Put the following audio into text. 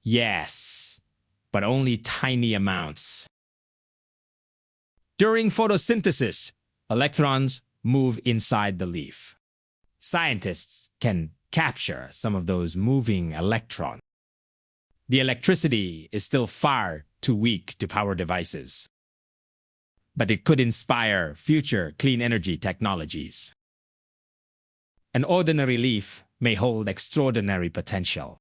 Yes, but only tiny amounts. During photosynthesis, electrons move inside the leaf. Scientists can capture some of those moving electrons. The electricity is still far too weak to power devices, but it could inspire future clean energy technologies. An ordinary leaf may hold extraordinary potential.